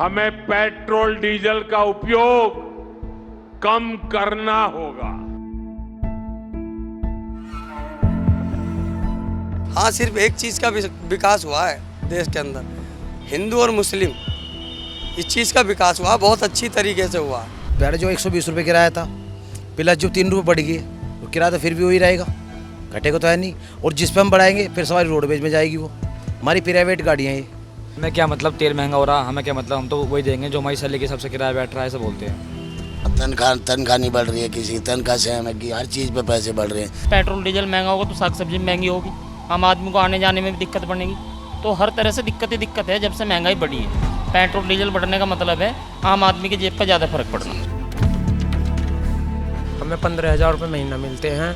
हमें petrol diesel का उपयोग कम करना होगा। हाँ, सिर्फ एक चीज़ का विकास हुआ है देश के अंदर, हिंदू और मुस्लिम, इस चीज़ का विकास हुआ, बहुत अच्छी तरीके से हुआ। पहले जो 120 रुपये किराया था, प्लस जो 3 रुपये बढ़ गई, तो किराया तो फिर भी वही रहेगा, घटेगा तो है नहीं। और जिस पे हम बढ़ाएंगे फिर सवारी रोडवेज में जाएगी, वो हमारी प्राइवेट गाड़ियाँ ये। हमें क्या मतलब तेल महंगा हो रहा, हमें क्या मतलब, हम तो वही देंगे जो हमारी सैलरी के सबसे किराया बैठ रहा है, ऐसा बोलते हैं। तनख्वाह नहीं बढ़ रही है, किसी की तनख्वाह से हमें कि हर चीज़ पे पैसे बढ़ रहे हैं। पेट्रोल डीजल महंगा होगा तो साग सब्जी महंगी होगी, आम आदमी को आने जाने में भी दिक्कत बनेगी। तो हर तरह से दिक्कत ही दिक्कत है जब से महंगाई बढ़ी है। पेट्रोल डीजल बढ़ने का मतलब है आम आदमी की जेब पर ज़्यादा फर्क पड़ना। हमें 15,000 रुपये महीना मिलते हैं,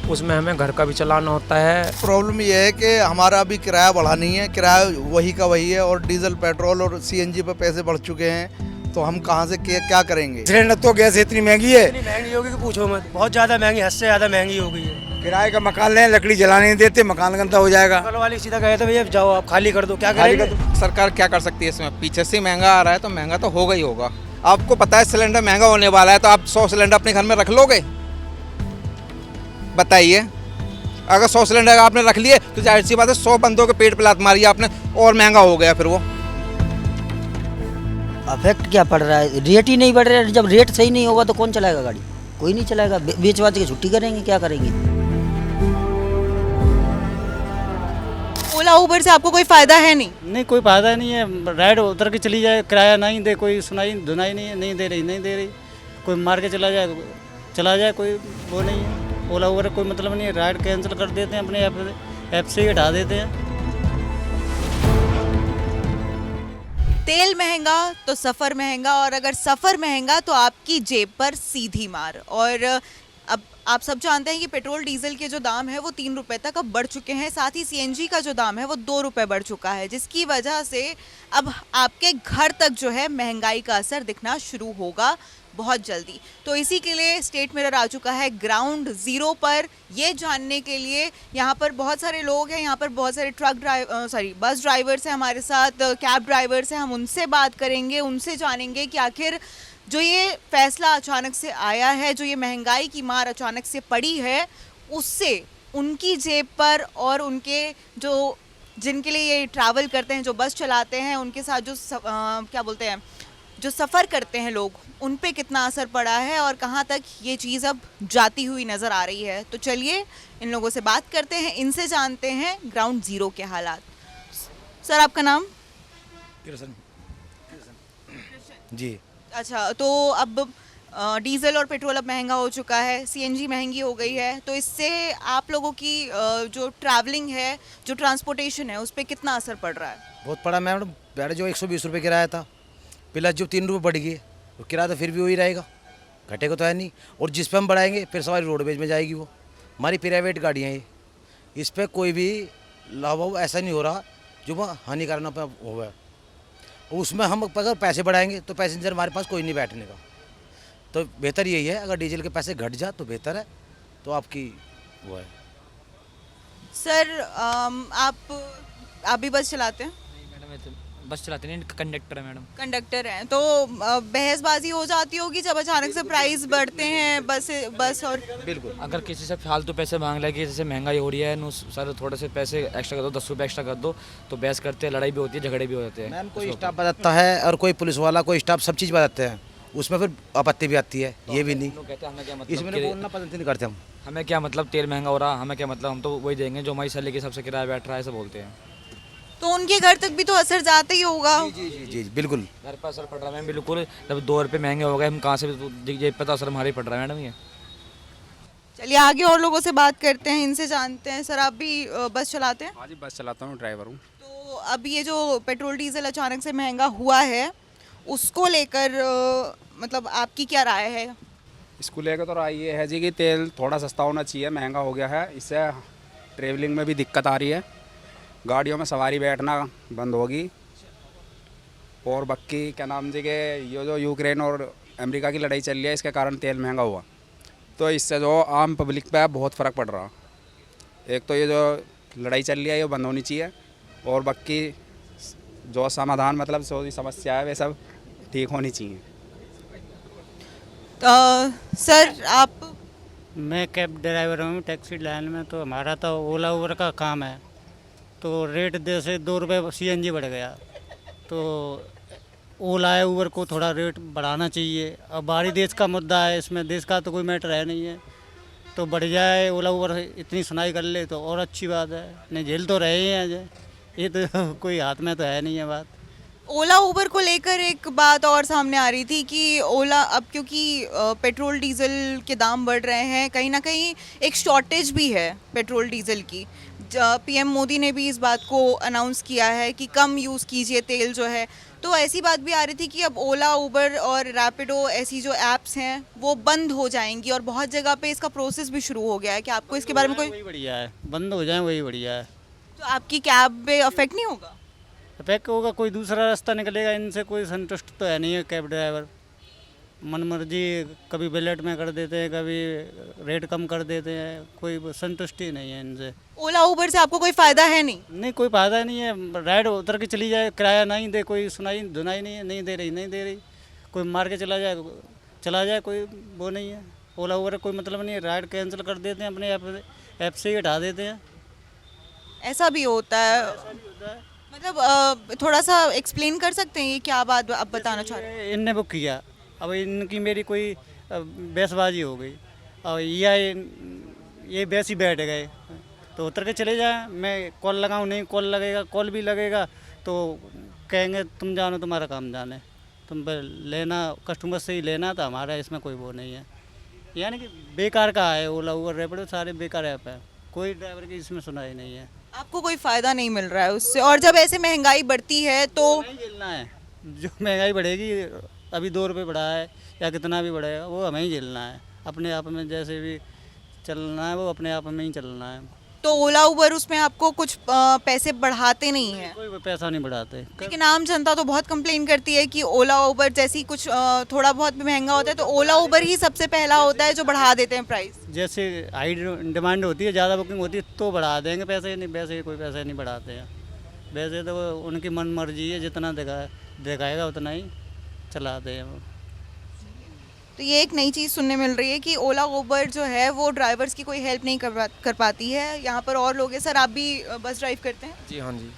उसमें हमें घर का भी चलाना होता है। प्रॉब्लम ये है कि हमारा अभी किराया बढ़ा नहीं है, किराया वही का वही है, और डीजल पेट्रोल और सीएनजी पर पैसे बढ़ चुके हैं, तो हम कहाँ से क्या करेंगे। सिलेंडर तो गैस इतनी महंगी है, इतनी महंगी होगी कि पूछो मत, बहुत ज़्यादा महंगी, हद से ज़्यादा महंगी हो गई है। किराए का मकान लें, लकड़ी जलाने नहीं देते, मकान गंदा हो जाएगा। कल वाले सीधा कहे तो भैया जाओ आप खाली कर दो, क्या करेंगे। सरकार क्या कर सकती है इसमें, पीछे से महंगा आ रहा है तो महंगा तो होगा ही होगा। आपको पता है सिलेंडर महंगा होने वाला है, तो आप 100 सिलेंडर अपने घर में रख लोगे? बताइए, अगर 100 सिलेंडर आपने रख लिए तो जाहिर सी बात है 100 बंदों के पेट पे लात मारी आपने और महंगा हो गया फिर वो। अफेक्ट क्या पड़ रहा है, रेट ही नहीं बढ़ रहा है। जब रेट सही नहीं होगा तो कौन चलाएगा गाड़ी, कोई नहीं चलाएगा। बेच बाच के छुट्टी करेंगे, क्या करेंगे। ओला उबर से आपको कोई फायदा है? नहीं, कोई फायदा नहीं है। राइड उतर के चली जाए, किराया नहीं दे, कोई सुनाई धुनाई नहीं दे रही। कोई मार के चला जाए, कोई वो नहीं है। ओला उबर कोई मतलब नहीं है, राइड कैंसिल कर देते हैं, अपने ऐप से ही हटा देते हैं। तेल महंगा तो सफ़र महंगा, और अगर सफ़र महंगा तो आपकी जेब पर सीधी मार। और अब आप सब जानते हैं कि पेट्रोल डीजल के जो दाम है वो 3 रुपए तक अब बढ़ चुके हैं। साथ ही सीएनजी का जो दाम है वो 2 रुपए बढ़ चुका है, जिसकी वजह से अब आपके घर तक जो है महंगाई का असर दिखना शुरू होगा बहुत जल्दी। तो इसी के लिए स्टेट मिरर आ चुका है ग्राउंड ज़ीरो पर, ये जानने के लिए। यहाँ पर बहुत सारे लोग हैं, यहाँ पर बहुत सारे बस ड्राइवर्स हैं हमारे साथ, कैब ड्राइवर्स हैं। हम उनसे बात करेंगे, उनसे जानेंगे कि आखिर जो ये फैसला अचानक से आया है, जो ये महंगाई की मार अचानक से पड़ी है, उससे उनकी जेब पर और उनके जो जिनके लिए ये ट्रैवल करते हैं, जो बस चलाते हैं, उनके साथ जो जो सफ़र करते हैं लोग, उन पे कितना असर पड़ा है और कहाँ तक ये चीज़ अब जाती हुई नज़र आ रही है। तो चलिए इन लोगों से बात करते हैं, इनसे जानते हैं ग्राउंड ज़ीरो के हालात। सर, आपका नाम? कृष्ण जी। अच्छा, तो अब डीजल और पेट्रोल अब महंगा हो चुका है, सीएनजी महंगी हो गई है, तो इससे आप लोगों की जो ट्रैवलिंग है, जो ट्रांसपोर्टेशन है, उस पर कितना असर पड़ रहा है? बहुत पड़ा मैडम। पहले जो 120 रुपये किराया था, प्लस जो 3 रुपये बढ़ गई, तो किराया तो फिर भी वही रहेगा, घटेगा तो है नहीं। और जिस पे हम बढ़ाएंगे फिर सवारी रोडवेज में जाएगी, वो हमारी प्राइवेट गाड़ियाँ ये। इस पर कोई भी लाभ ऐसा नहीं हो रहा जो वह हानिकारक होगा। उसमें हम अगर पैसे बढ़ाएंगे तो पैसेंजर हमारे पास कोई नहीं बैठने का। तो बेहतर यही है, अगर डीजल के पैसे घट जा तो बेहतर है, तो आपकी वो है। सर, आप भी बस चलाते हैं? नहीं मैडम, बस चलाते नहीं, कंडक्टर है मैडम। कंडक्टर हैं, तो बहसबाजी हो जाती होगी जब अचानक से प्राइस बढ़ते हैं बस और बिल्कुल, अगर किसी से फालतू पैसे मांग ले कि जैसे महंगाई हो रही है नो सर, थोड़े से पैसे एक्स्ट्रा कर दो, 10 रुपये एक्स्ट्रा कर दो, तो बहस करते हैं, लड़ाई भी होती है, झगड़े भी हो जाते हैं। मैम, कोई स्टाफ बताता है और कोई पुलिस वाला, कोई स्टाफ सब चीज़ बताते हैं, उसमें फिर आपत्ति भी आती है। ये भी नहीं कहते हैं हमें क्या मतलब, इसमें बोलना पसंद नहीं करते हम। हमें क्या मतलब तेल महंगा हो रहा, हमें क्या मतलब, हम तो वही देंगे जो हमारी सैलरी के सबसे किराया बैठ रहा है, ऐसा बोलते हैं। तो उनके घर तक भी तो असर जाता ही होगा। जी बिल्कुल, घर पर असर पड़ रहा है मैम, बिल्कुल। जब 2 रुपये महंगे हो गए, हम कहाँ से जेब पे तो असर हमारे पड़ रहा है मैडम ये। चलिए आगे और लोगों से बात करते हैं, इनसे जानते हैं। सर, आप भी बस चलाते हैं? हाँ जी, बस चलाता हूँ, ड्राइवर हूँ। तो अब ये जो पेट्रोल डीजल अचानक से महंगा हुआ है, उसको लेकर मतलब आपकी क्या राय है? इसको लेकर तो राय ये है जी कि तेल थोड़ा सस्ता होना चाहिए, महंगा हो गया है, इससे ट्रेवलिंग में भी दिक्कत आ रही है, गाड़ियों में सवारी बैठना बंद होगी। और बाकी क्या नाम जी के ये जो यूक्रेन और अमेरिका की लड़ाई चल रही है, इसके कारण तेल महंगा हुआ, तो इससे जो आम पब्लिक पे बहुत फ़र्क पड़ रहा। एक तो ये जो लड़ाई चल रही है ये बंद होनी चाहिए, और बाकी जो समाधान मतलब जो समस्या है वे सब ठीक होनी चाहिए। सर आप? मैं कैब ड्राइवर हूँ टैक्सी लाइन में। तो हमारा तो ओला उबर का काम है। तो रेट जैसे 2 रुपये CNG बढ़ गया, तो ओला है उबर को थोड़ा रेट बढ़ाना चाहिए। अब बाहरी देश का मुद्दा है, इसमें देश का तो कोई मैटर है नहीं है। तो बढ़ जाए, ओला उबर इतनी सुनाई कर ले तो और अच्छी बात है। नहीं झेल तो रहे हैं, ये तो कोई हाथ में तो है नहीं है बात। ओला उबर को लेकर एक बात और सामने आ रही थी कि ओला अब क्योंकि पेट्रोल डीजल के दाम बढ़ रहे हैं, कहीं ना कहीं एक शॉर्टेज भी है पेट्रोल डीजल की। PM मोदी ने भी इस बात को अनाउंस किया है कि कम यूज़ कीजिए तेल जो है। तो ऐसी बात भी आ रही थी कि अब ओला उबर और रैपिडो ऐसी जो ऐप्स हैं वो बंद हो जाएंगी और बहुत जगह पे इसका प्रोसेस भी शुरू हो गया है। कि आपको इसके बारे में कोई? वही बढ़िया है, बंद हो जाए वही बढ़िया है। तो आपकी कैब पे अफेक्ट नहीं होगा? अफेक्ट होगा, कोई दूसरा रास्ता निकलेगा। इनसे कोई संतुष्ट तो है नहीं है कैब ड्राइवर। मन मर्जी कभी बुलेट में कर देते हैं, कभी रेट कम कर देते हैं, कोई संतुष्टि नहीं है इनसे। ओला उबर से आपको कोई फ़ायदा है? नहीं कोई फ़ायदा नहीं है। राइड उतर के चली जाए, किराया नहीं दे, कोई सुनाई धुनाई नहीं है, नहीं दे रही। कोई मार के चला जाए, कोई वो नहीं है। ओला उबर कोई मतलब नहीं है, राइड कैंसिल कर देते हैं, अपने ऐप से ही हटा देते हैं। ऐसा भी होता है? मतलब थोड़ा सा एक्सप्लेन कर सकते हैं ये क्या बात आप बताना चाह रहे हैं? इनने बुक किया, अब इनकी मेरी कोई बहसबाजी हो गई और ये बहस ही बैठ गए। तो उतर के चले जाए, मैं कॉल लगाऊं, नहीं कॉल लगेगा, कॉल भी लगेगा तो कहेंगे तुम जानो, तुम्हारा काम जाने, तुम लेना कस्टमर से ही लेना था, हमारा इसमें कोई वो नहीं है। यानी कि बेकार का है ओला उबर रैपिडो, सारे बेकार ऐप है, कोई ड्राइवर की इसमें सुनाई नहीं है। आपको कोई फ़ायदा नहीं मिल रहा है उससे? और जब ऐसे महंगाई बढ़ती है तो झेलना है, जो महंगाई बढ़ेगी, अभी 2 रुपये बढ़ा है या कितना भी बढ़ेगा वो हमें ही झेलना है। अपने आप में जैसे भी चलना है वो अपने आप में ही चलना है। तो ओला उबर उसमें आपको कुछ पैसे बढ़ाते नहीं हैं? कोई पैसा नहीं बढ़ाते। लेकिन आम जनता तो बहुत कंप्लेन करती है कि ओला उबर जैसी कुछ थोड़ा बहुत भी महंगा होता है तो ओला उबर ही सबसे पहला होता है जो बढ़ा देते हैं प्राइस। जैसे हाई डिमांड होती है, ज़्यादा बुकिंग होती है तो बढ़ा देंगे पैसे, नहीं वैसे कोई पैसे नहीं बढ़ाते हैं। वैसे तो वो उनकी मन मर्जी है, जितना दिखाएगा उतना ही चलाते हैं वो। तो ये एक नई चीज़ सुनने मिल रही है कि ओला उबर जो है वो ड्राइवर्स की कोई हेल्प नहीं कर पाती है। यहाँ पर और लोग हैं। सर आप भी बस ड्राइव करते हैं? जी हाँ जी।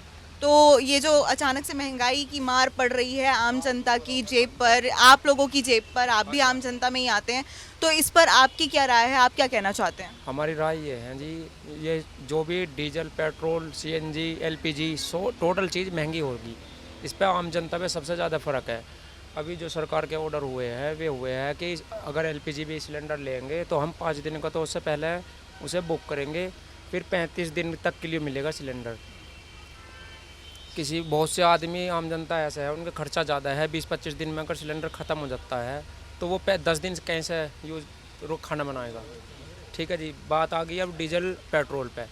तो ये जो अचानक से महंगाई की मार पड़ रही है आम जनता की जेब पर, आप लोगों की जेब पर, आप भी आम जनता में ही आते हैं, तो इस पर आपकी क्या राय है? आप क्या कहना चाहते हैं? हमारी राय ये है जी, ये जो भी diesel, petrol, CNG, LPG total चीज़ महंगी होगी, इस पर आम जनता पे सबसे ज़्यादा फ़र्क है। अभी जो सरकार के ऑर्डर हुए हैं वे हुए हैं कि अगर LPG भी सिलेंडर लेंगे तो हम 5 दिन का तो उससे पहले उसे बुक करेंगे, फिर 35 दिन तक के लिए मिलेगा सिलेंडर। बहुत से आदमी आम जनता ऐसा है, उनका खर्चा ज़्यादा है, 20-25 दिन में अगर सिलेंडर ख़त्म हो जाता है तो वो 10 दिन कैसे खाना बनाएगा। ठीक है जी। बात आ गई अब डीजल पेट्रोल पे।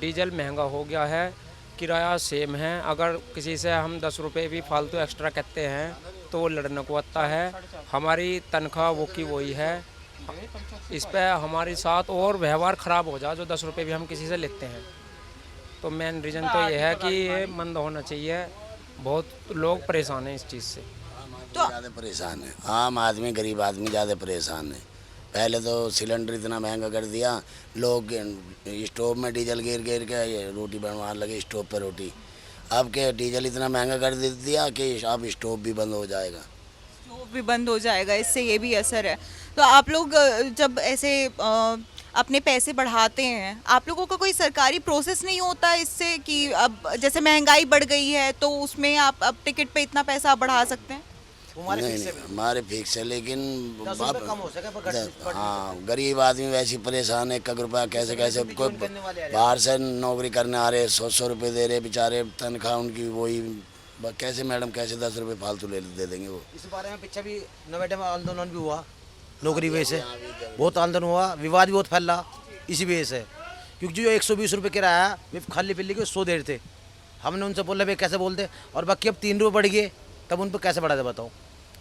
डीजल महंगा हो गया है, किराया सेम है। अगर किसी से हम 10 रुपये भी फालतू एक्स्ट्रा कहते हैं तो वो लड़ने को आता है। हमारी तनख्वाह वो की वही है, इस पर हमारे साथ और व्यवहार ख़राब हो जाए जो 10 रुपये भी हम किसी से लेते हैं। तो मेन रीज़न तो ये है कि ये बंद होना चाहिए। बहुत लोग परेशान हैं इस चीज़ से। तो ज़्यादा परेशान है आम आदमी, गरीब आदमी ज़्यादा परेशान है। पहले तो सिलेंडर इतना महंगा कर दिया, लोग स्टोव में डीजल गिर के ये रोटी बनवाने लगे, स्टोव पर रोटी। अब के डीजल इतना महंगा कर दिया कि अब स्टोव भी बंद हो जाएगा। स्टोव भी बंद हो जाएगा, इससे ये भी असर है। तो आप लोग जब ऐसे अपने पैसे बढ़ाते हैं, आप लोगों का कोई सरकारी प्रोसेस नहीं होता इससे कि अब जैसे महंगाई बढ़ गई है तो उसमें आप अब टिकट पे इतना पैसा बढ़ा सकते हैं? नहीं, हमारे फिक्स है, लेकिन कम हो सके। हाँ, गरीब आदमी वैसे परेशान है। 1 रुपया कैसे कोई बाहर से नौकरी करने आ रहे, 100 रुपये दे रहे बेचारे, तनख्वाह उनकी वही, कैसे मैडम कैसे 10 रुपये फालतू दे देंगे वो। इस बारे में पीछे भी नोएडा में आंदोलन भी हुआ, नौकरी वजह से बहुत आंदोलन हुआ, विवाद भी बहुत फैला इसी वजह से। क्योंकि जो 120 रुपये किराया वे खाली पिल्ली के 100 देर थे, हमने उनसे बोला भाई कैसे बोलते, और बाकी अब 3 रुपये बढ़ गए, तब उन पर कैसे बढ़ा दे बताओ।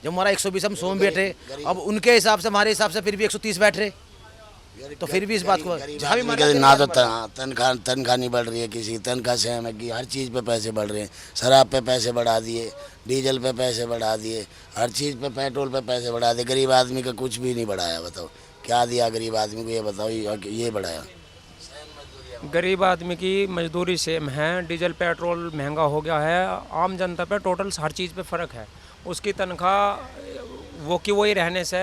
जब हमारा 120 हम 100 में बैठ रहे, अब उनके हिसाब से हमारे हिसाब से फिर भी 130 बैठ रहे, तो फिर भी इस बात को जहाँ भी ना तो तनख्वाह नहीं बढ़ रही है, किसी तनख्वाह से हमें कि हर चीज़ पे पैसे बढ़ रहे हैं। शराब पे पैसे बढ़ा दिए, डीजल पे पैसे बढ़ा दिए, हर चीज़ पे, पेट्रोल पे पैसे बढ़ा दिए। गरीब आदमी का कुछ भी नहीं बढ़ाया। बताओ क्या दिया गरीब आदमी को, ये बताओ, ये बढ़ाया। गरीब आदमी की मजदूरी सेम है, डीजल पेट्रोल महंगा हो गया है, आम जनता पे टोटल हर चीज़ पे फ़र्क है। उसकी तनख्वाह वो की वही रहने से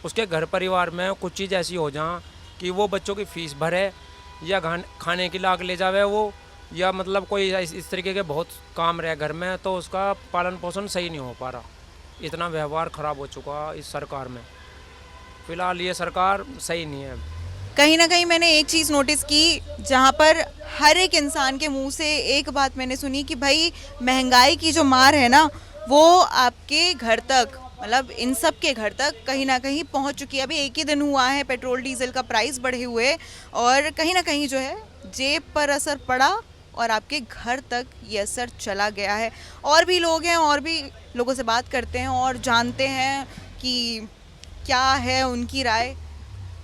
उसके घर परिवार में कुछ चीज़ ऐसी हो जाए कि वो बच्चों की फ़ीस भरे या खाने की लाग ले जावे वो, या मतलब कोई इस तरीके के बहुत काम रहे घर में, तो उसका पालन पोषण सही नहीं हो पा रहा। इतना व्यवहार ख़राब हो चुका इस सरकार में। फ़िलहाल ये सरकार सही नहीं है। कहीं ना कहीं मैंने एक चीज़ नोटिस की, जहाँ पर हर एक इंसान के मुंह से एक बात मैंने सुनी कि भाई महंगाई की जो मार है ना, वो आपके घर तक, मतलब इन सब के घर तक कहीं ना कहीं पहुंच चुकी है। अभी एक ही दिन हुआ है पेट्रोल डीजल का प्राइस बढ़े हुए, और कहीं ना कहीं जो है जेब पर असर पड़ा और आपके घर तक ये असर चला गया है। और भी लोग हैं, और भी लोगों से बात करते हैं और जानते हैं कि क्या है उनकी राय।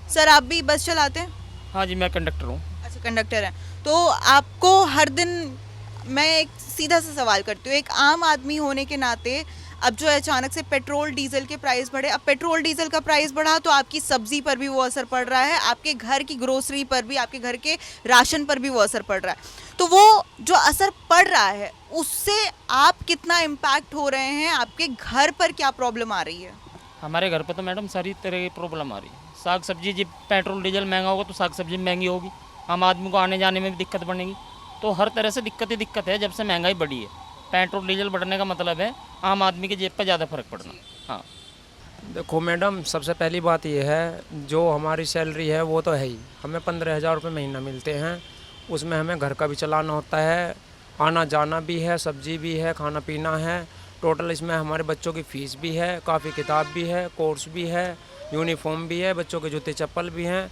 सर, आप भी बस चलाते हैं? हाँ जी, मैं कंडक्टर हूँ। अच्छा, कंडक्टर हैं। तो आपको हर दिन, मैं एक सीधा सा सवाल करती हूँ, एक आम आदमी होने के नाते, अब जो अचानक से पेट्रोल डीजल के प्राइस बढ़े, अब पेट्रोल डीजल का प्राइस बढ़ा तो आपकी सब्जी पर भी वो असर पड़ रहा है, आपके घर की ग्रोसरी पर भी, आपके घर के राशन पर भी वो असर पड़ रहा है। तो वो जो असर पड़ रहा है उससे आप कितना इम्पैक्ट हो रहे हैं, आपके घर पर क्या प्रॉब्लम आ रही है? हमारे घर पर तो मैडम सारी तरह की प्रॉब्लम आ रही है। साग सब्जी, जब पेट्रोल डीजल महंगा होगा तो साग सब्जी महंगी होगी, आम आदमी को आने जाने में भी दिक्कत बनेगी। तो हर तरह से दिक्कत ही दिक्कत है जब से महंगाई बढ़ी है। पेट्रोल डीजल बढ़ने का मतलब है आम आदमी की जेब पर ज़्यादा फर्क पड़ना। हाँ, देखो मैडम, सबसे पहली बात ये है, जो हमारी सैलरी है वो तो है ही, हमें 15,000 रुपये महीना मिलते हैं, उसमें हमें घर का भी चलाना होता है, आना जाना भी है, सब्जी भी है, खाना पीना है, टोटल इसमें हमारे बच्चों की फ़ीस भी है, काफ़ी किताब भी है, कोर्स भी है, यूनिफॉर्म भी है, बच्चों के जूते चप्पल भी हैं।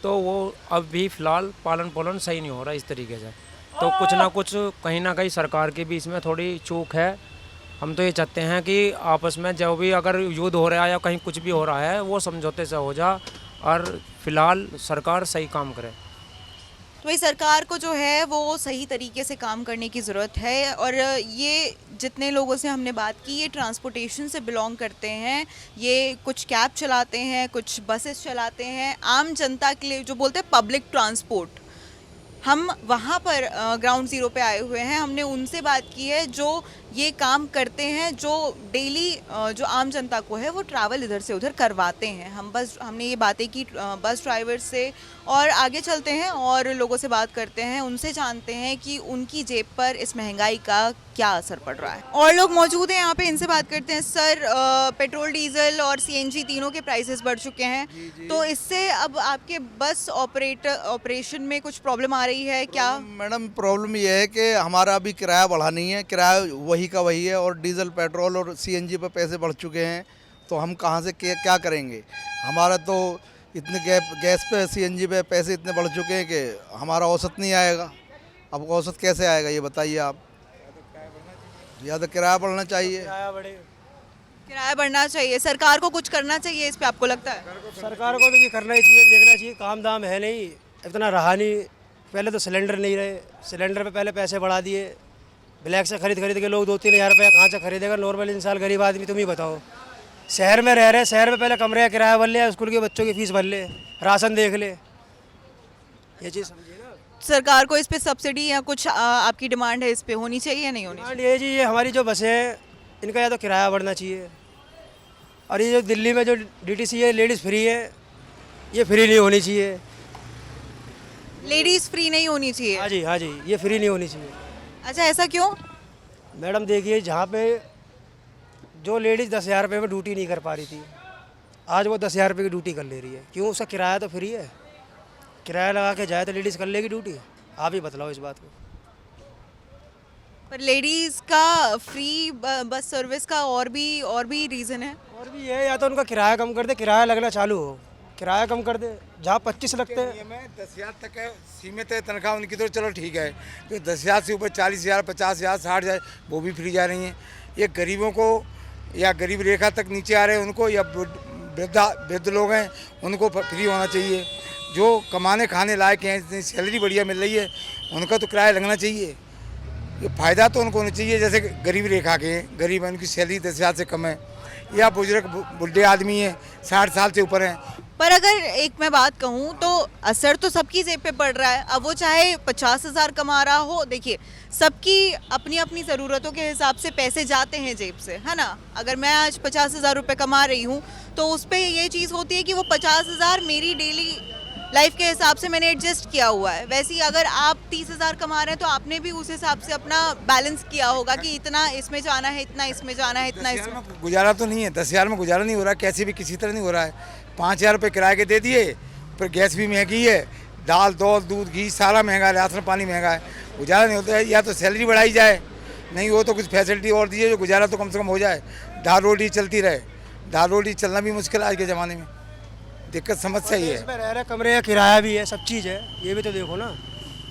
तो वो अब भी फ़िलहाल पालन पोलन सही नहीं हो रहा इस तरीके से। तो कुछ ना कुछ कहीं ना कहीं सरकार की भी इसमें थोड़ी चूक है। हम तो ये चाहते हैं कि आपस में जो भी अगर युद्ध हो रहा है या कहीं कुछ भी हो रहा है वो समझौते से हो जा, और फिलहाल सरकार सही काम करे। तो भाई सरकार को जो है वो सही तरीके से काम करने की ज़रूरत है। और ये जितने लोगों से हमने बात की, ये ट्रांसपोर्टेशन से बिलोंग करते हैं, ये कुछ कैब चलाते हैं, कुछ बसेस चलाते हैं, आम जनता के लिए जो बोलते हैं पब्लिक ट्रांसपोर्ट। हम वहाँ पर ग्राउंड ज़ीरो पे आए हुए हैं, हमने उनसे बात की है जो ये काम करते हैं, जो डेली जो आम जनता को है वो ट्रैवल इधर से उधर करवाते हैं। हमने ये बातें की बस ड्राइवर से, और आगे चलते हैं और लोगों से बात करते हैं, उनसे जानते हैं कि उनकी जेब पर इस महंगाई का क्या असर पड़ रहा है। और लोग मौजूद हैं यहाँ पे, इनसे बात करते हैं। सर, पेट्रोल डीजल और सीएनजी तीनों के प्राइसेस बढ़ चुके हैं, तो इससे अब आपके बस ऑपरेशन में कुछ प्रॉब्लम आ रही है क्या? मैडम, प्रॉब्लम ये है कि हमारा अभी किराया बढ़ा नहीं है, किराया वही का वही है, और डीजल पेट्रोल और सीएनजी पे पैसे बढ़ चुके हैं, तो हम कहाँ से क्या करेंगे? हमारा तो इतने गैस पे, सीएनजी पे पैसे इतने बढ़ चुके हैं कि हमारा औसत नहीं आएगा। अब औसत कैसे आएगा ये बताइए आप? या तो किराया बढ़ना चाहिए। किराया बढ़ना चाहिए, सरकार को कुछ करना चाहिए इस पे, आपको लगता है? सरकार को तो ये करना ही चाहिए, देखना चाहिए। काम दाम है नहीं, इतना रहा नहीं। पहले तो सिलेंडर नहीं रहे, सिलेंडर पे पहले पैसे बढ़ा दिए, ब्लैक से खरीद के लोग 2-3 हज़ार रुपया कहाँ से खरीदेगा? नॉर्मल इंसान, गरीब आदमी, तुम ही बताओ। शहर में रह रहे, शहर में पहले कमरे का किराया भर ले, स्कूल के बच्चों की फीस भर ले, राशन देख ले, ये चीज़ समझिए ना। सरकार को इस पे सब्सिडी या कुछ आपकी डिमांड है इस पे होनी चाहिए या नहीं होनी चाहिए? ये जी, ये हमारी जो बसें हैं इनका या तो किराया बढ़ना चाहिए, और ये जो दिल्ली में जो डीटीसी है, लेडीज़ फ्री है, ये फ्री नहीं होनी चाहिए। लेडीज़ फ्री नहीं होनी चाहिए? हाँ जी, हाँ जी, ये फ्री नहीं होनी चाहिए। अच्छा, ऐसा क्यों? मैडम देखिए, जहाँ पे जो लेडीज़ 10,000 रुपये में ड्यूटी नहीं कर पा रही थी, आज वो 10,000 रुपये की ड्यूटी कर ले रही है। क्यों? उसका किराया तो फ्री है, किराया लगा के जाए तो लेडीज़ कर लेगी ड्यूटी। आप ही बतलाओ इस बात को। पर लेडीज़ का फ्री बस सर्विस का और भी रीज़न है? और भी है, या तो उनका किराया कम कर दे, किराया लगना चालू हो, किराया कम कर दे। जहाँ 25 लगते हैं, 10,000 तक है, सीमित है तनख्वाह उनकी, तो चलो ठीक है। जो 10,000 से ऊपर 40,000, 50,000, 60,000 वो भी फ्री जा रही हैं। ये गरीबों को, या गरीब रेखा तक नीचे आ रहे हैं उनको, या वृद्ध लोग हैं उनको फ्री होना चाहिए। जो कमाने खाने लायक हैं, इतनी सैलरी बढ़िया मिल रही है, उनका तो किराया लगना चाहिए। ये फ़ायदा तो उनको होना चाहिए। जैसे गरीब रेखा के हैं, गरीब हैं, उनकी सैलरी 10,000 से कम है, या बुजुर्ग बुढ़े आदमी हैं 60 साल से ऊपर हैं। पर अगर एक मैं बात कहूँ तो असर तो सबकी जेब पे पड़ रहा है। अब वो चाहे 50,000 कमा रहा हो, देखिए सबकी अपनी अपनी ज़रूरतों के हिसाब से पैसे जाते हैं जेब से, है ना। अगर मैं आज 50,000 रुपये कमा रही हूँ तो उस पर ये चीज़ होती है कि वो 50,000 मेरी डेली लाइफ के हिसाब से मैंने एडजस्ट किया हुआ है। वैसे ही अगर आप 30,000 कमा रहे हैं तो आपने भी उस हिसाब से अपना बैलेंस किया होगा कि इतना इसमें जाना है, इतना इसमें जाना है, इतना इसमें। गुजारा तो नहीं है, 10,000 में गुजारा नहीं हो रहा, कैसे भी किसी तरह नहीं हो रहा है। 5,000 रुपये किराए के दे दिए, फिर गैस भी महंगी है, दाल दूध घी सारा महंगा है, राशन पानी महंगा है, गुजारा नहीं होता है। या तो सैलरी बढ़ाई जाए, नहीं हो तो कुछ फैसिलिटी और दीजिए जो गुजारा तो कम से कम हो जाए। दाल रोटी चलती रहे, दाल रोटी चलना भी मुश्किल है आज के ज़माने में, दिक्कत समस्या ही है। इसमें रह रहे कमरे का किराया भी है, सब चीज़ है, ये भी तो देखो ना,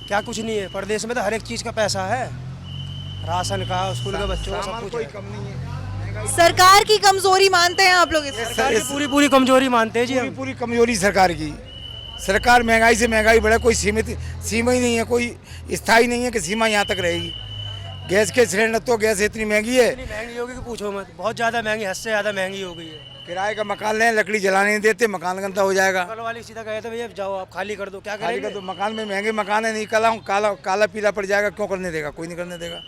क्या कुछ नहीं है। परदेश में तो हर एक चीज़ का पैसा है, राशन का, स्कूल के बच्चों का, सब कुछ कोई कम नहीं है। सरकार की कमजोरी मानते हैं आप लोग? सरकार की पूरी कमजोरी मानते हैं जी। पूरी कमजोरी सरकार की। सरकार महंगाई से महंगाई बढ़े, कोई सीमा ही नहीं है, कोई स्थायी नहीं है कि सीमा यहाँ तक रहेगी। गैस के सिलेंडर तो गैस इतनी महंगी है, इतनी महंगी होगी कि पूछो मत, बहुत ज़्यादा महंगी, हद से ज़्यादा महंगी हो गई है। किराए का मकान लें, लकड़ी जलाने नहीं देते, मकान गंदा हो जाएगा। कल वाली सीधा कहे थे भैया जाओ आप खाली कर दो, क्या खाली करेंगे? कर दो, मकान में महंगे मकान है, नहीं काला पीला पड़ जाएगा, क्यों करने देगा, कोई नहीं करने देगा।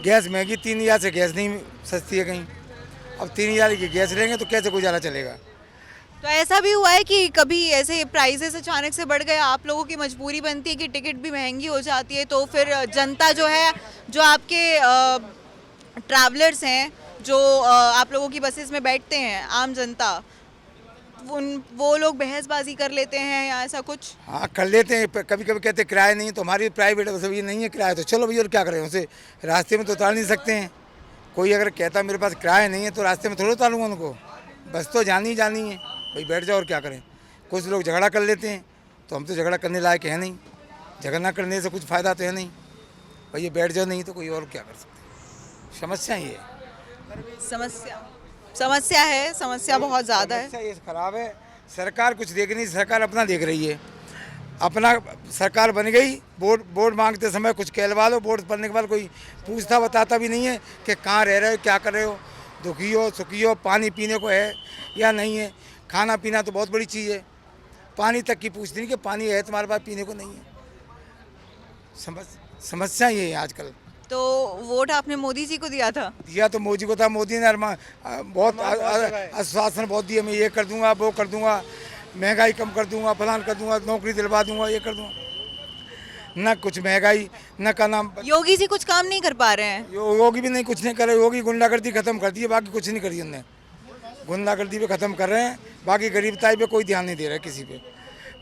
गैस महंगी, 3,000 से गैस नहीं सस्ती है कहीं। अब 3,000 की गैस लेंगे तो कैसे गुजारा चलेगा। तो ऐसा भी हुआ है कि कभी ऐसे प्राइसेस अचानक से बढ़ गए, आप लोगों की मजबूरी बनती है कि टिकट भी महंगी हो जाती है, तो फिर जनता जो है, जो आपके ट्रैवलर्स हैं, जो आप लोगों की बसेस में बैठते हैं, आम जनता, वो लोग बहसबाजी कर लेते हैं या ऐसा कुछ? हाँ कर लेते हैं, कभी कभी कहते हैं किराया नहीं है, तो हमारी प्राइवेट बस ये नहीं है किराया, तो चलो भैया और क्या करें, उसे रास्ते में तो उतार नहीं सकते हैं। कोई अगर कहता मेरे पास किराया नहीं है तो रास्ते में थोड़ा उतारूँगा उनको, बस तो जानी ही जानी है भाई, बैठ जाओ और क्या करें। कुछ लोग झगड़ा कर लेते हैं, तो हम तो झगड़ा करने लायक है नहीं, झगड़ा करने से कुछ फ़ायदा तो है नहीं भाई, ये बैठ जाओ, नहीं तो कोई और क्या कर सकते। समस्या ही है, समस्या है, समस्या बहुत ज़्यादा है, समस्या ये खराब है। सरकार कुछ देख नहीं, सरकार अपना देख रही है, अपना सरकार बन गई। वोट मांगते समय कुछ कहलवा लो, वोट पड़ने के बाद कोई पूछता बताता भी नहीं है कि कहाँ रह रहे हो, क्या कर रहे हो, दुखी हो सुखी हो, पानी पीने को है या नहीं है। खाना पीना तो बहुत बड़ी चीज़ है, पानी तक की पूछती नहीं कि पानी है तुम्हारे पास, पीने को नहीं है। समस्या ये है आजकल। तो वोट आपने मोदी जी को दिया था? दिया तो मोदी को था, मोदी ने बहुत आश्वासन बहुत दिए, मैं ये कर दूंगा, वो कर दूंगा, महंगाई कम कर दूंगा, फलान कर दूंगा, नौकरी दिलवा दूंगा, ये कर दूंगा। न कुछ महंगाई, न का नाम। योगी जी कुछ काम नहीं कर पा रहे हैं? योगी भी नहीं, कुछ नहीं कर रहे। योगी गुंडागर्दी खत्म कर दी है, बाकी कुछ नहीं करी उन्होंने। गुंडागर्दी पे खत्म कर रहे हैं, बाकी गरीबताई पे कोई ध्यान नहीं दे रहा है किसी पे।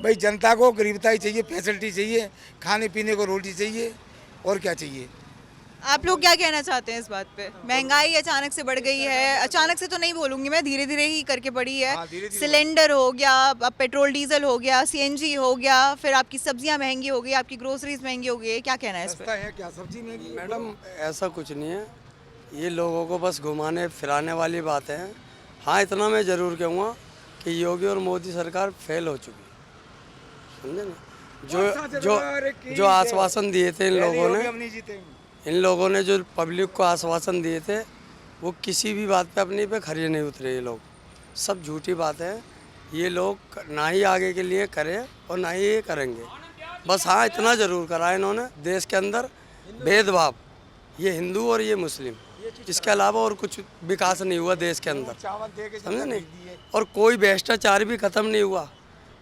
भाई जनता को गरीबताई चाहिए, फैसिलिटी चाहिए, खाने पीने को रोटी चाहिए, और क्या चाहिए। आप लोग क्या कहना चाहते हैं इस बात पे? महंगाई अचानक से बढ़ गई है, अचानक से तो नहीं बोलूंगी मैं, धीरे धीरे ही करके बढ़ी है। सिलेंडर हो गया, अब पेट्रोल डीजल हो गया, सीएनजी हो गया, फिर आपकी सब्जियां महंगी हो गई, आपकी ग्रोसरीज महंगी हो गई, क्या कहना है इस पे? है क्या सब्जी महंगी? मैडम ऐसा कुछ नहीं है, ये लोगों को बस घुमाने फिराने वाली बात है। हाँ इतना मैं ज़रूर कहूँगा कि योगी और मोदी सरकार फेल हो चुकी है, समझे ना। जो आश्वासन दिए थे इन लोगों ने जो पब्लिक को आश्वासन दिए थे, वो किसी भी बात पे अपने पे खरे नहीं उतरे। ये लोग सब झूठी बात है, ये लोग ना ही आगे के लिए करें और ना ही ये करेंगे। बस हाँ इतना ज़रूर करा इन्होंने, देश के अंदर भेदभाव, ये हिंदू और ये मुस्लिम, इसके अलावा और कुछ विकास नहीं हुआ देश के अंदर, समझे नहीं। और कोई भ्रष्टाचार भी ख़त्म नहीं हुआ।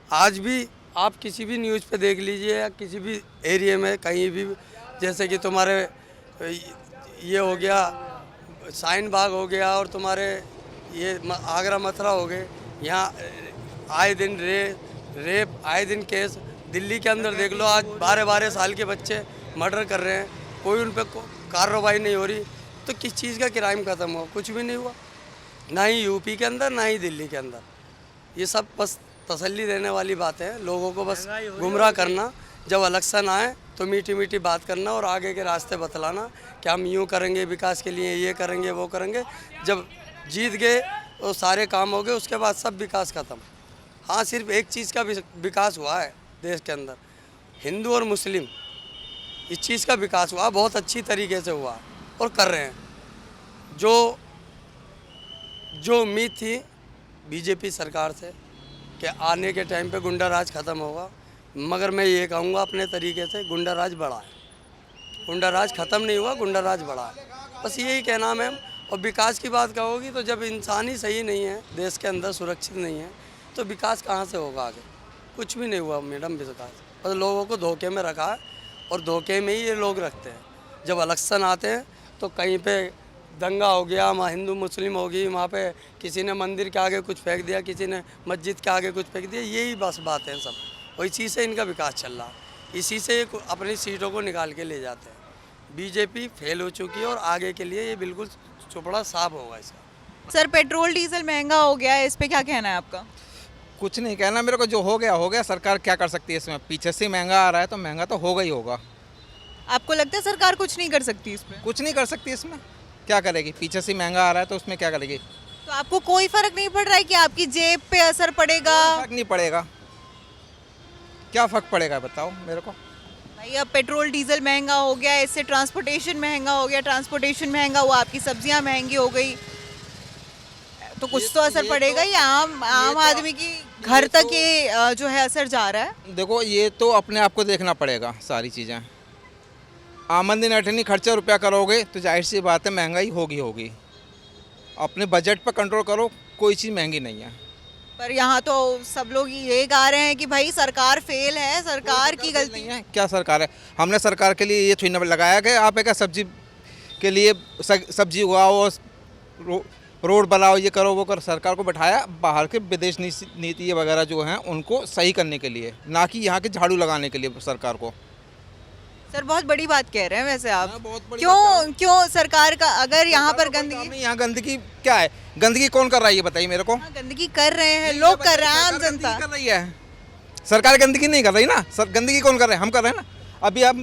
आज भी आप किसी भी न्यूज़ पे देख लीजिए या किसी भी एरिया में कहीं भी, जैसे कि तुम्हारे ये हो गया शाहीन बाग हो गया और तुम्हारे ये आगरा मथुरा हो गए, यहाँ आए दिन रेप आए दिन केस। दिल्ली के अंदर देख लो, आज 12-12 साल के बच्चे मर्डर कर रहे हैं, कोई उन पर कार्रवाई नहीं हो रही। तो किस चीज़ का क्राइम ख़त्म हुआ? कुछ भी नहीं हुआ, ना ही यूपी के अंदर ना ही दिल्ली के अंदर। ये सब बस तसल्ली देने वाली बात है, लोगों को बस गुमराह करना। जब इलेक्शन आए तो मीठी मीठी बात करना और आगे के रास्ते बतलाना कि हम यूँ करेंगे विकास के लिए, ये करेंगे वो करेंगे। जब जीत गए तो सारे काम हो गए, उसके बाद सब विकास खत्म। हाँ सिर्फ एक चीज़ का विकास हुआ है, देश के अंदर हिंदू और मुस्लिम इस चीज़ का विकास हुआ, बहुत अच्छी तरीके से हुआ और कर रहे हैं। जो उम्मीद थी बीजेपी सरकार से कि आने के टाइम पे गुंडा राज ख़त्म होगा, मगर मैं ये कहूँगा अपने तरीके से गुंडा राज बढ़ा है। गुंडा राज ख़त्म नहीं हुआ, गुंडा राज बढ़ा है, बस यही कहना है। और विकास की बात कहोगी तो जब इंसान ही सही नहीं है, देश के अंदर सुरक्षित नहीं है, तो विकास कहाँ से होगा आगे? कुछ भी नहीं हुआ मैडम विकास, बस लोगों को धोखे में रखा है और धोखे में ही ये लोग रखते हैं। जब इलेक्शन आते हैं तो कहीं पे दंगा हो गया, वहाँ हिंदू मुस्लिम होगी, वहाँ पे किसी ने मंदिर के आगे कुछ फेंक दिया, किसी ने मस्जिद के आगे कुछ फेंक दिया, यही बस बात है सब। और इसी से इनका विकास चल रहा है, इसी से अपनी सीटों को निकाल के ले जाते हैं। बीजेपी फेल हो चुकी है और आगे के लिए ये बिल्कुल चुपड़ा साफ होगा इसका। सर पेट्रोल डीजल महंगा हो गया है, इस पे क्या कहना है आपका? कुछ नहीं कहना मेरे को, जो हो गया। सरकार क्या कर सकती है इसमें? पीछे से महंगा आ रहा है तो महंगा तो होगा ही होगा। आपको लगता है सरकार कुछ नहीं कर सकती इसमें? कुछ नहीं कर सकती इसमें, क्या करेगी? पीछे से महंगा आ रहा है तो उसमें क्या करेगी? तो आपको कोई फर्क नहीं पड़ रहा है कि आपकी जेब पे असर पड़ेगा? फर्क नहीं पड़ेगा। क्या फ़र्क पड़ेगा बताओ मेरे को? भाई अब पेट्रोल डीजल महंगा हो गया, इससे ट्रांसपोर्टेशन महंगा हो गया, ट्रांसपोर्टेशन महंगा हुआ, आपकी सब्जियां महंगी हो गई, तो कुछ तो असर पड़ेगा ही। आम आदमी की घर तक ये जो है असर जा रहा है। देखो ये तो अपने आप को देखना पड़ेगा सारी चीज़ें। आमदनी अठनी खर्चा रुपया करोगे तो जाहिर सी बात है महंगाई होगी। अपने बजट पर कंट्रोल करो, कोई चीज़ महंगी नहीं है। पर यहाँ तो सब लोग ये गा रहे हैं कि भाई सरकार फेल है, सरकार की गलती है। क्या सरकार है? हमने सरकार के लिए ये थोड़ी ना लगाया कि आप एक सब्जी के लिए सब्जी उगाओ, रोड बनाओ, ये करो वो करो। सरकार को बैठाया बाहर के विदेश नीति वगैरह जो हैं उनको सही करने के लिए, ना कि यहाँ के झाड़ू लगाने के लिए सरकार को। सर बहुत बड़ी बात कह रहे हैं वैसे आप। क्यों सरकार का अगर यहाँ पर गंदगी, यहाँ गंदगी क्या है? गंदगी कौन कर रहा है ये बताइए मेरे को? गंदगी कर रहे हैं लोग, कर रहे हैं, आम जनता कर रही है। सरकार गंदगी नहीं कर रही ना, गंदगी कौन कर रहे हैं? हम कर रहे हैं ना। अभी आप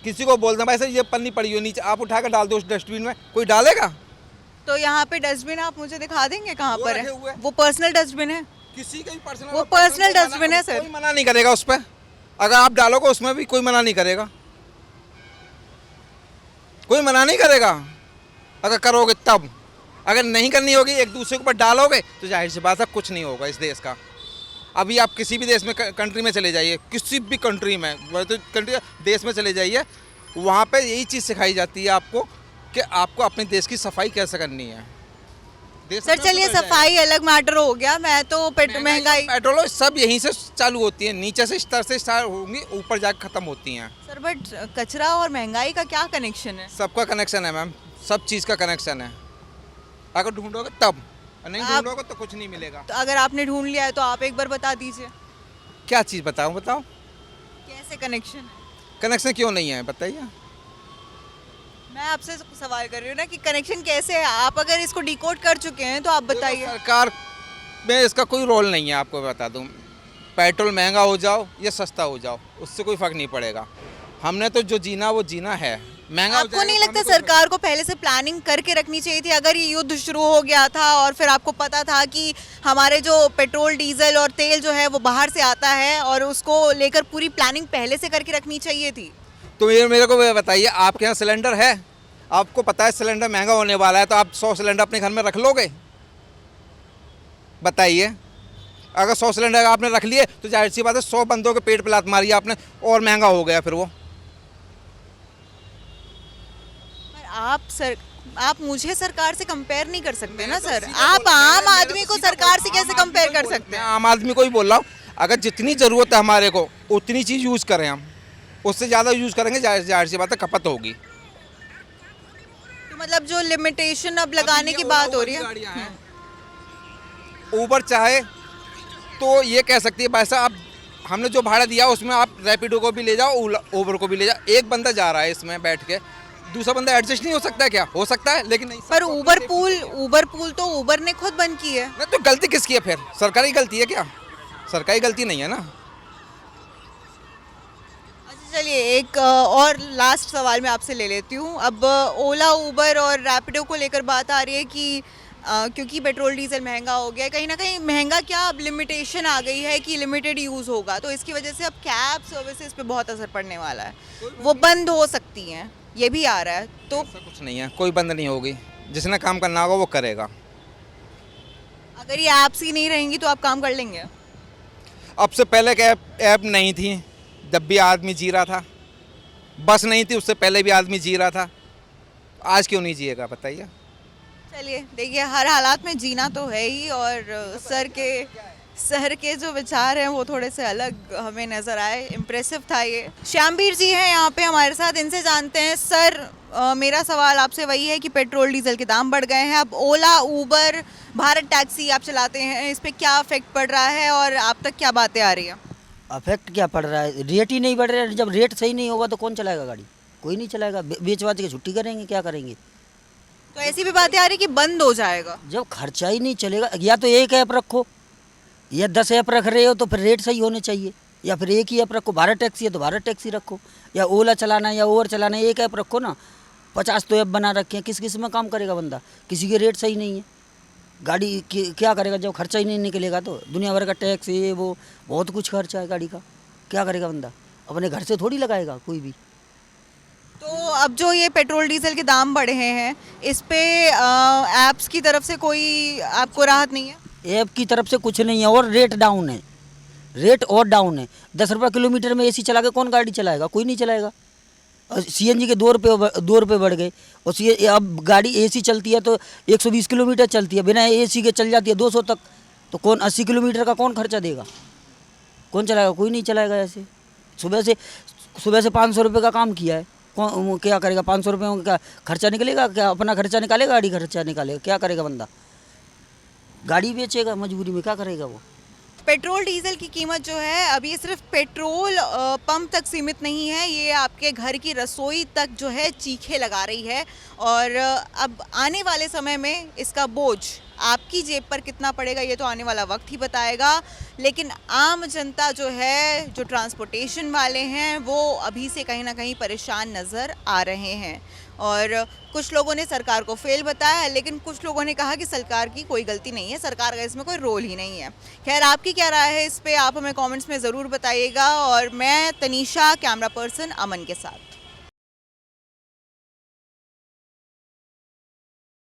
किसी को बोलते हैं भाई सर ये पन्नी पड़ी हो नीचे, आप उठा कर डाल दो उस डस्टबिन में, कोई डालेगा? तो यहाँ पे डस्टबिन आप मुझे दिखा देंगे कहाँ पर है? वो पर्सनल डस्टबिन है, किसी का भी पर्सनल, वो पर्सनल डस्टबिन है सर। कोई मना नहीं करेगा उस पर, अगर आप डालोगे उसमें भी कोई मना नहीं करेगा, कोई मना नहीं करेगा। अगर करोगे तब, अगर नहीं करनी होगी एक दूसरे के ऊपर डालोगे तो जाहिर सी बात है कुछ नहीं होगा इस देश का। अभी आप किसी भी देश में कंट्री में चले जाइए, किसी भी कंट्री में, तो कंट्री देश में चले जाइए, वहाँ पे यही चीज़ सिखाई जाती है आपको कि आपको अपने देश की सफाई कैसे करनी है। सर चलिए सफाई अलग मैटर हो गया, मैं तो महंगाई पेट्रोल सब यहीं से चालू होती है, नीचे से स्तर से स्टार्ट होंगी, ऊपर जाकर खत्म होती हैं। सर बट कचरा और महंगाई का क्या कनेक्शन है? सबका कनेक्शन है मैम, सब चीज़ का कनेक्शन है। अगर ढूंढोगे तब, नहीं ढूंढोगे तो कुछ नहीं मिलेगा। तो अगर आपने ढूंढ लिया है तो आप एक बार बता दीजिए। क्या चीज़ बताओ? कैसे कनेक्शन है? कनेक्शन क्यों नहीं है बताइए? मैं आपसे सवाल कर रही हूँ ना कि कनेक्शन कैसे है। आप अगर इसको डिकोड कर चुके हैं तो आप बताइए। सरकार में इसका कोई रोल नहीं है, आपको बता दूँ। पेट्रोल महंगा हो जाओ या सस्ता हो जाओ उससे कोई फ़र्क नहीं पड़ेगा। हमने तो जो जीना वो जीना है। महंगा आपको नहीं लगता सरकार को पहले से प्लानिंग करके रखनी चाहिए थी? अगर ये युद्ध शुरू हो गया था और फिर आपको पता था कि हमारे जो पेट्रोल डीजल और तेल जो है वो बाहर से आता है और उसको लेकर पूरी प्लानिंग पहले से करके रखनी चाहिए थी। तो ये मेरे को बताइए, आपके यहाँ सिलेंडर है, आपको पता है सिलेंडर महंगा होने वाला है, तो आप 100 सिलेंडर अपने घर में रख लोगे? बताइए। अगर 100 सिलेंडर आपने रख लिए तो जाहिर सी बात है 100 बंदों के पेट पे लात मारी आपने और महंगा हो गया फिर वो। आप मुझे सरकार से कंपेयर नहीं कर सकते ना सर। आप आम आदमी को सरकार से कैसे कंपेयर कर सकते हैं? आम आदमी को ही बोल रहा हूँ, अगर जितनी ज़रूरत है हमारे को उतनी चीज़ यूज़ करें, हम उससे ज़्यादा यूज़ करेंगे जाहिर सी बात है खपत होगी। तो मतलब जो लिमिटेशन अब लगाने की बात हो रही है, ऊबर चाहे तो ये कह सकती है भाई साहब हमने जो भाड़ा दिया उसमें आप रैपिडो को भी ले जाओ, ऊबर को भी ले जाओ। एक बंदा जा रहा है इसमें बैठ के, दूसरा बंदा एडजस्ट नहीं हो सकता है? क्या हो सकता है, लेकिन नहीं। पर ऊबर पूल तो ऊबर ने खुद बंद की है ना, तो गलती किसकी है फिर? सरकारी गलती है क्या? सरकारी गलती नहीं है ना। अच्छा चलिए एक और लास्ट सवाल मैं आपसे ले लेती हूँ। अब ओला, उबर और रैपिडो को लेकर बात आ रही है कि क्योंकि पेट्रोल डीजल महंगा हो गया है, कहीं ना कहीं महंगा क्या, अब लिमिटेशन आ गई है कि लिमिटेड यूज़ होगा, तो इसकी वजह से अब कैब सर्विसेज पे बहुत असर पड़ने वाला है, वो बंद हो सकती हैं, ये भी आ रहा है। तो कुछ नहीं है, कोई बंद नहीं होगी, जिसने काम करना होगा वो करेगा। अगर ये ऐप्स ही नहीं रहेंगी तो आप काम कर लेंगे? अब से पहले के ऐप नहीं थी, जब भी आदमी जी रहा था, बस नहीं थी उससे पहले भी आदमी जी रहा था, आज क्यों नहीं जिएगा बताइए। चलिए देखिए, हर हालात में जीना तो है ही, और सर के जो विचार हैं वो थोड़े से अलग हमें नज़र आए। इम्प्रेसिव था ये। श्यामवीर जी हैं यहाँ पे हमारे साथ, इनसे जानते हैं। सर, मेरा सवाल आपसे वही है कि पेट्रोल डीजल के दाम बढ़ गए हैं, अब ओला, उबर, भारत टैक्सी आप चलाते हैं, इस पर क्या इफेक्ट पड़ रहा है और आप तक क्या बातें आ रही हैं? अफेक्ट क्या पड़ रहा है, रेट ही नहीं बढ़ रहा है। जब रेट सही नहीं होगा तो कौन चलाएगा गाड़ी? कोई नहीं चलाएगा। बेच बाच के छुट्टी करेंगे, क्या करेंगे? तो ऐसी भी बातें आ रही कि बंद हो जाएगा। जब खर्चा ही नहीं चलेगा, या तो एक ऐप रखो या 10 ऐप रख रहे हो तो फिर रेट सही होने चाहिए, या फिर एक ही ऐप रखो। भारत टैक्सी है तो भारत टैक्सी रखो, या ओला चलाना है या ओवर चलाना है, एक ऐप रखो ना। 50 तो ऐप बना रखे हैं, किस किस में काम करेगा बंदा? किसी के रेट सही नहीं है, गाड़ी क्या करेगा जब खर्चा ही नहीं निकलेगा? तो दुनिया भर का टैक्स, ये वो बहुत कुछ खर्चा है गाड़ी का, क्या करेगा बंदा? अपने घर से थोड़ी लगाएगा कोई भी। तो अब जो ये पेट्रोल डीजल के दाम बढ़े हैं, इस पे ऐप्स की तरफ से कोई आपको राहत नहीं है? ऐप की तरफ से कुछ नहीं है, और रेट डाउन है, रेट और डाउन है। 10 रुपये किलोमीटर में एसी चला के कौन गाड़ी चलाएगा? कोई नहीं चलाएगा। सीएनजी के 2 रुपये बढ़ गए, और अब गाड़ी एसी चलती है तो 120 किलोमीटर चलती है, बिना एसी के चल जाती है 200 तक, तो कौन 80 किलोमीटर का कौन खर्चा देगा? कौन चलाएगा? कोई नहीं चलाएगा। ऐसे सुबह से 500 रुपये का काम किया है, कौन क्या करेगा? 500 रुपये का खर्चा निकलेगा क्या? अपना खर्चा निकालेगा, गाड़ी खर्चा निकालेगा, क्या करेगा बंदा? गाड़ी बेचेगा मजबूरी में, क्या करेगा वो? पेट्रोल डीजल की कीमत जो है अब ये सिर्फ पेट्रोल पंप तक सीमित नहीं है, ये आपके घर की रसोई तक जो है चीखे लगा रही है, और अब आने वाले समय में इसका बोझ आपकी जेब पर कितना पड़ेगा ये तो आने वाला वक्त ही बताएगा। लेकिन आम जनता जो है, जो ट्रांसपोर्टेशन वाले हैं, वो अभी से कहीं ना कहीं परेशान नज़र आ रहे हैं, और कुछ लोगों ने सरकार को फेल बताया, लेकिन कुछ लोगों ने कहा कि सरकार की कोई गलती नहीं है, सरकार का इसमें कोई रोल ही नहीं है। खैर, आपकी क्या राय है इस पे, आप हमें कमेंट्स में ज़रूर बताइएगा। और मैं तनीषा, कैमरा पर्सन अमन के साथ।